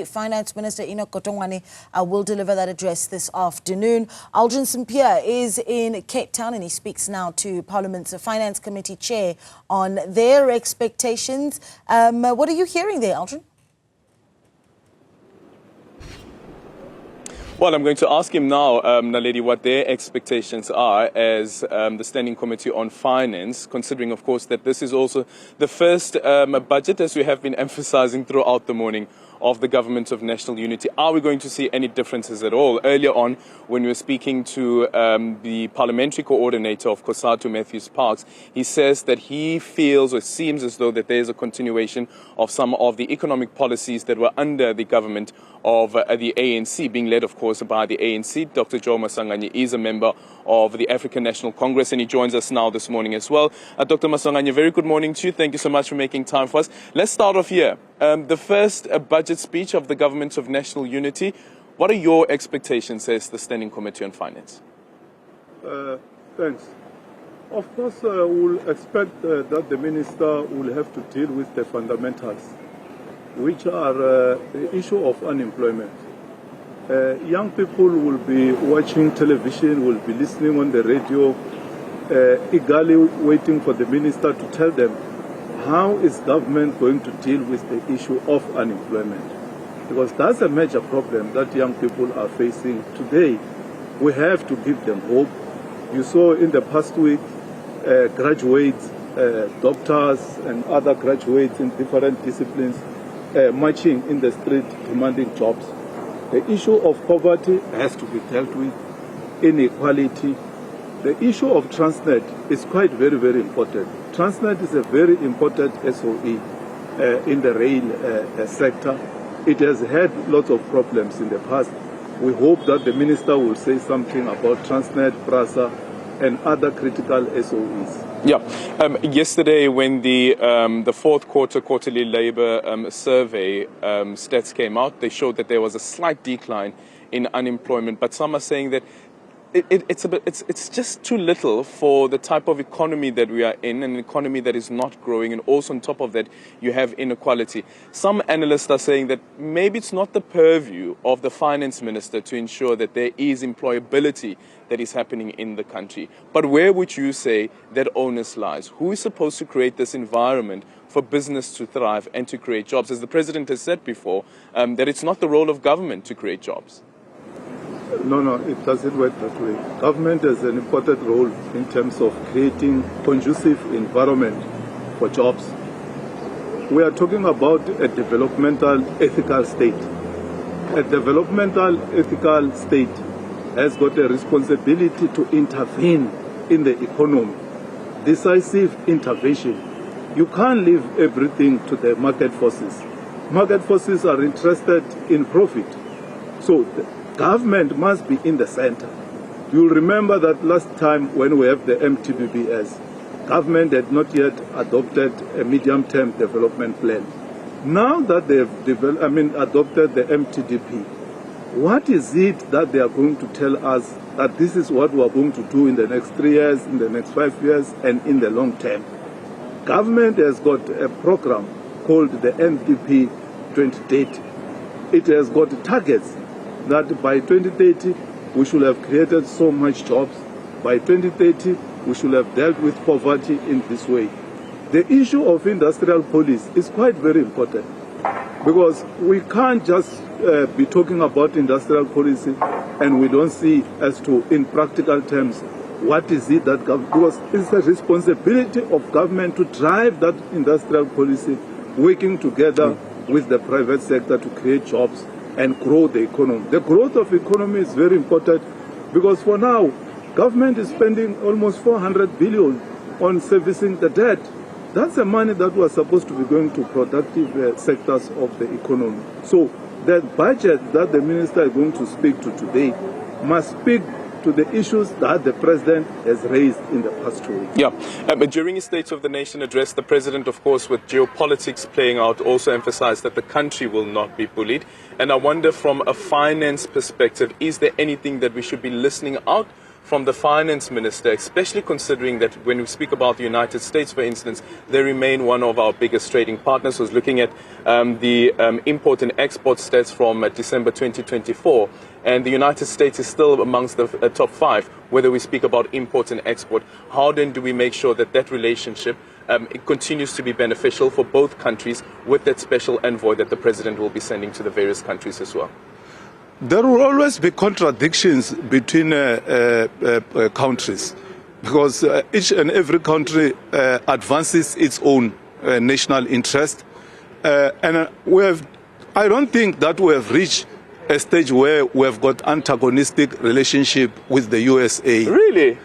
Finance Minister Enoch Kotongwane will deliver that address this afternoon. Aldrin Sampear is in Cape Town and he speaks now to Parliament's Finance Committee chair on their expectations. What are you hearing there, Aldrin? Well, I'm going to ask him now, Naledi, what their expectations are as the Standing Committee on Finance, considering, of course, that this is also the first budget, as we have been emphasizing throughout the morning, of the Government of National Unity. Are we going to see any differences at all? Earlier on, when we were speaking to the parliamentary coordinator of COSATU, Matthews Parks, he says that he feels or seems as though that there is a continuation of some of the economic policies that were under the government of the ANC, being led, of course, by the ANC. Dr. Joe Maswanganyi is a member of the African National Congress, and he joins us now this morning as well. Dr. Maswanganyi, very good morning to you. Thank you so much for making time for us. Let's start off here. The first budget speech of the Government of National Unity. What are your expectations as the Standing Committee on Finance? Thanks. Of course, we'll expect that the Minister will have to deal with the fundamentals, which are the issue of unemployment. Young people will be watching television, will be listening on the radio, eagerly waiting for the Minister to tell them how is government going to deal with the issue of unemployment. Because that's a major problem that young people are facing today. We have to give them hope. You saw in the past week, graduates, doctors and other graduates in different disciplines marching in the street demanding jobs. The issue of poverty has to be dealt with, inequality. The issue of Transnet is quite very important. Transnet is a very important SOE in the rail sector. It has had lots of problems in the past. We hope that the Minister will say something about Transnet, PRASA and other critical SOEs. Yeah. Yesterday, when the fourth quarterly labour survey stats came out, they showed that there was a slight decline in unemployment. But some are saying that it's just too little for the type of economy that we are in, an economy that is not growing, and also on top of that you have inequality. Some analysts are saying that maybe it's not the purview of the finance minister to ensure that there is employability that is happening in the country. But where would you say that onus lies? Who is supposed to create this environment for business to thrive and to create jobs? As the president has said before, that it's not the role of government to create jobs. No, it doesn't work that way. Government has an important role in terms of creating conducive environment for jobs. We are talking about a developmental ethical state. A developmental ethical state has got a responsibility to intervene in the economy. Decisive intervention. You can't leave everything to the market forces. Market forces are interested in profit. So government must be in the center. You'll remember that last time when we have the MTBBS, government had not yet adopted a medium-term development plan. Now that they have adopted the MTDP, what is it that they are going to tell us that this is what we are going to do in the next 3 years, in the next 5 years, and in the long term? Government has got a program called the NDP 2030. It has got targets that by 2030 we should have created so much jobs. By 2030 we should have dealt with poverty in this way. The issue of industrial policy is quite very important, because we can't just be talking about industrial policy and we don't see as to, in practical terms, what is it that government, because it's the responsibility of government to drive that industrial policy, working together with the private sector to create jobs and grow the economy. The growth of economy is very important, because for now, government is spending almost 400 billion on servicing the debt. That's the money that was supposed to be going to productive sectors of the economy. So the budget that the minister is going to speak to today must speak to the issues that the president has raised in the past 2 weeks. Yeah, but during his State of the Nation address, the president, of course, with geopolitics playing out, also emphasized that the country will not be bullied. And I wonder, from a finance perspective, is there anything that we should be listening out from the finance minister, especially considering that when we speak about the United States, for instance, they remain one of our biggest trading partners. I was looking at the import and export stats from December 2024, and the United States is still amongst the top 5, whether we speak about import and export. How then do we make sure that that relationship it continues to be beneficial for both countries with that special envoy that the president will be sending to the various countries as well? There will always be contradictions between countries, because each and every country advances its own national interest. And I don't think that we have reached a stage where we have got antagonistic relationship with the USA. Really?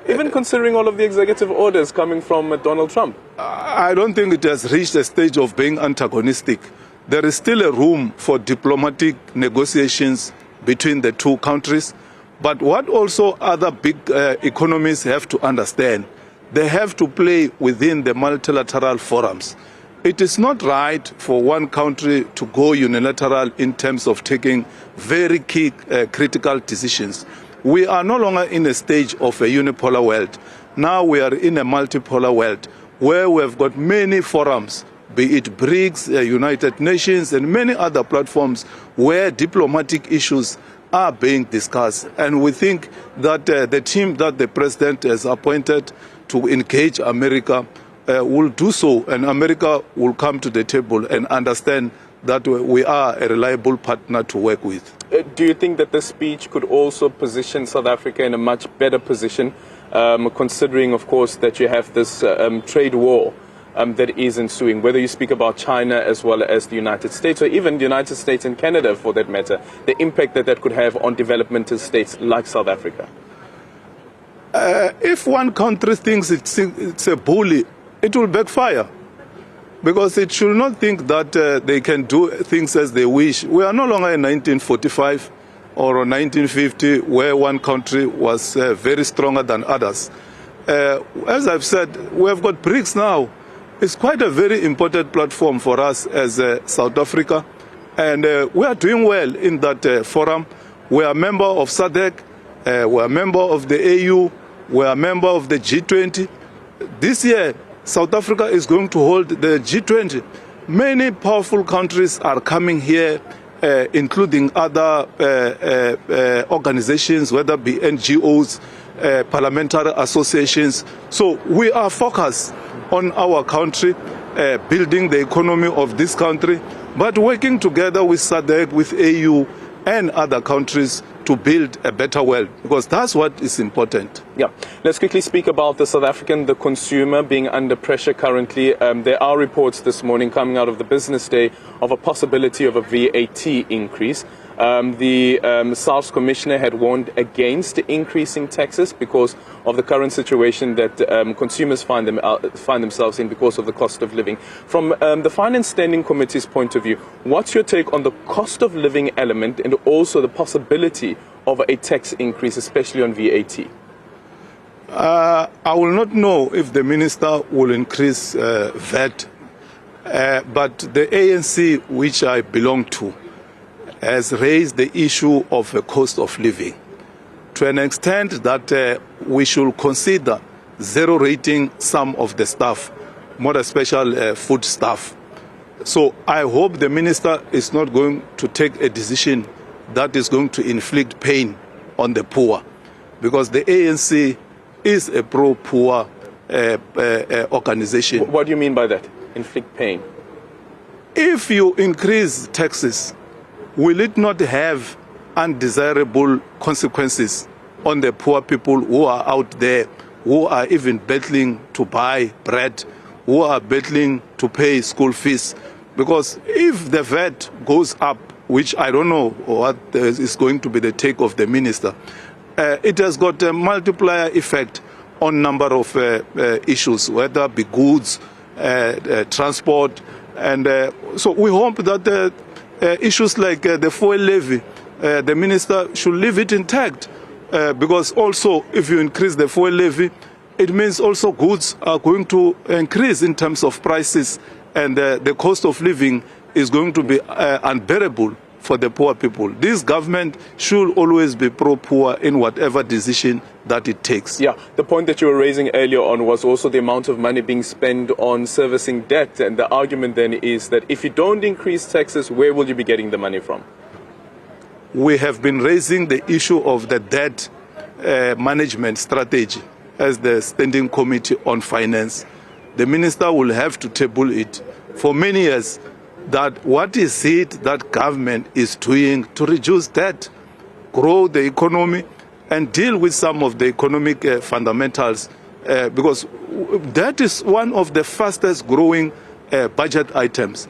Even considering all of the executive orders coming from Donald Trump? I don't think it has reached a stage of being antagonistic. There is still a room for diplomatic negotiations between the two countries. But what also other big economies have to understand, they have to play within the multilateral forums. It is not right for one country to go unilateral in terms of taking very key critical decisions. We are no longer in a stage of a unipolar world. Now we are in a multipolar world where we have got many forums, be it BRICS, United Nations, and many other platforms where diplomatic issues are being discussed. And we think that the team that the president has appointed to engage America will do so, and America will come to the table and understand that we are a reliable partner to work with. Do you think that the speech could also position South Africa in a much better position, considering, of course, that you have this trade war that is ensuing, whether you speak about China as well as the United States, or even the United States and Canada for that matter, the impact that that could have on developmental states like South Africa? If one country thinks it's a bully, it will backfire, because it should not think that they can do things as they wish. We are no longer in 1945 or 1950, where one country was very stronger than others. As I've said, we have got BRICS now. It's quite a very important platform for us as South Africa, and we are doing well in that forum. We are a member of SADC, we are a member of the AU, we are a member of the G20. This year, South Africa is going to hold the G20. Many powerful countries are coming here, including other organizations, whether it be NGOs, parliamentary associations. So we are focused on our country, building the economy of this country, but working together with SADC, with AU and other countries to build a better world, because that's what is important. Yeah. Let's quickly speak about the South African, the consumer being under pressure currently. There are reports this morning coming out of the business day of a possibility of a VAT increase. The SARS commissioner had warned against increasing taxes because of the current situation that consumers find themselves in because of the cost of living. From the Finance Standing Committee's point of view, what's your take on the cost of living element and also the possibility of a tax increase, especially on VAT? I will not know if the minister will increase VAT, but the ANC, which I belong to, has raised the issue of the cost of living to an extent that we should consider zero rating some of the stuff, more especially food stuff. So I hope the minister is not going to take a decision that is going to inflict pain on the poor, because the ANC is a pro-poor organization. What do you mean by that, inflict pain? If you increase taxes, will it not have undesirable consequences on the poor people who are out there, who are even battling to buy bread, who are battling to pay school fees? Because if the VAT goes up, which I don't know what is going to be the take of the minister, it has got a multiplier effect on number of issues, whether it be goods, transport, and so we hope that issues like the fuel levy, the minister should leave it intact, because also if you increase the fuel levy, it means also goods are going to increase in terms of prices, and the cost of living is going to be unbearable for the poor people. This government should always be pro-poor in whatever decision that it takes. Yeah, the point that you were raising earlier on was also the amount of money being spent on servicing debt. And the argument then is that if you don't increase taxes, where will you be getting the money from? We have been raising the issue of the debt management strategy as the Standing Committee on Finance. The minister will have to table it for many years, that what is it that government is doing to reduce debt, grow the economy, and deal with some of the economic fundamentals, because that is one of the fastest growing budget items.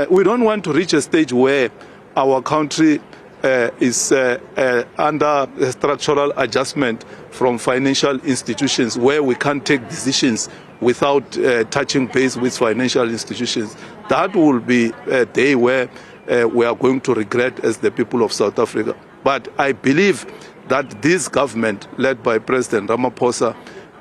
We don't want to reach a stage where our country is under a structural adjustment from financial institutions, where we can't take decisions without touching base with financial institutions. That will be a day where we are going to regret as the people of South Africa. But I believe that this government, led by President Ramaphosa,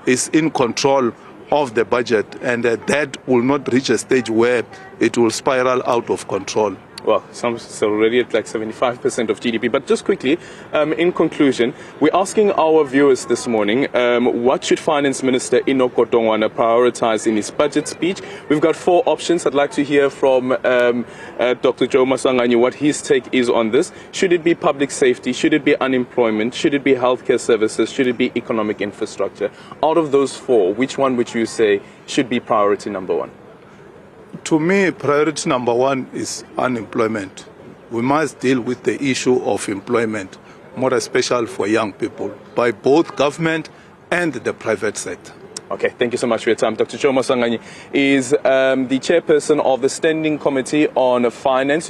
is in control of the budget, and that will not reach a stage where it will spiral out of control. Well, it's already at like 75% of GDP. But just quickly, in conclusion, we're asking our viewers this morning, what should Finance Minister Enoch Godongwana prioritize in his budget speech? We've got 4 options. I'd like to hear from Dr. Joe Maswanganyi what his take is on this. Should it be public safety? Should it be unemployment? Should it be healthcare services? Should it be economic infrastructure? Out of those 4, which one would you say should be priority number 1? To me, priority number 1 is unemployment. We must deal with the issue of employment, more especially for young people, by both government and the private sector. Okay, thank you so much for your time. Dr. Joe Maswanganyi is the chairperson of the Standing Committee on Finance.